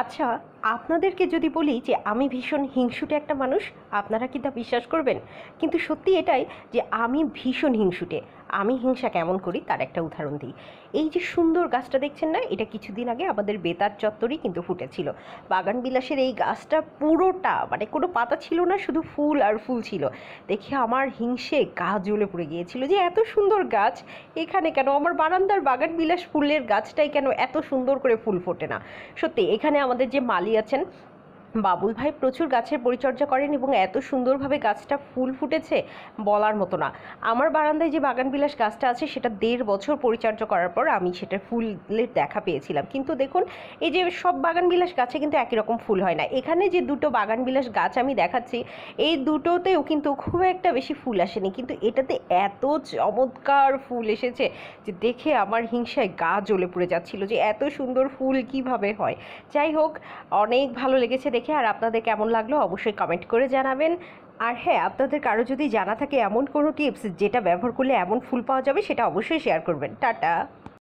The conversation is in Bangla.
আচ্ছা, আপনাদেরকে যদি বলি যে আমি ভীষণ হিংসুটে একটা মানুষ, আপনারা কি তা বিশ্বাস করবেন? কিন্তু সত্যি এটাই যে আমি ভীষণ হিংসুটে। আমি হিংসা কেমন করি তার একটা উদাহরণ দিই। এই যে সুন্দর গাছটা দেখছেন না? এটা কিছুদিন আগে আমাদের বেতার চত্বরেই কিন্তু ফুটেছিল। বাগান বিলাসের এই গাছটা পুরোটা মানে কোনো পাতা ছিল না, শুধু ফুল আর ফুল ছিল। দেখে আমার হিংসে গা জ্বলে পুড়ে গিয়েছিল যে এত সুন্দর গাছ এখানে কেন, আমার বারান্দার বাগান বিলাস ফুলের গাছটাই কেন এত সুন্দর করে ফুল ফোটে না। সত্যি এখানে আমাদের যে মালি আছেন বাবুল ভাই প্রচুর গাছের পরিচর্যা করেন এবং এত সুন্দরভাবে গাছটা ফুল ফুটেছে বলার মতো না। আমার বারান্দায় যে বাগানবিলাস গাছটা আছে সেটা 1.5 বছর পরিচর্যা করার পর আমি সেটা ফুলের দেখা পেয়েছিলাম। কিন্তু দেখুন, এই যে সব বাগানবিলাস গাছে কিন্তু একই রকম ফুল হয় না। এখানে যে দুটো বাগানবিলাস গাছ আমি দেখাচ্ছি এই দুটোতেও কিন্তু খুব একটা বেশি ফুল আসেনি, কিন্তু এটাতে এত চমৎকার ফুল এসেছে যে দেখে আমার হিংসায় গা জ্বলে পুড়ে যাচ্ছিল যে এত সুন্দর ফুল কিভাবে হয়। যাই হোক, অনেক ভালো লেগেছে দেখে। আর আপনাদের কেমন লাগলো অবশ্যই কমেন্ট করে জানাবেন। আর হ্যাঁ, আপনাদের কারো যদি জানা থাকে এমন কোনো টিপস যেটা ব্যবহার করলে এমন ফুল পাওয়া যাবে, সেটা অবশ্যই শেয়ার করবেন। টাটা।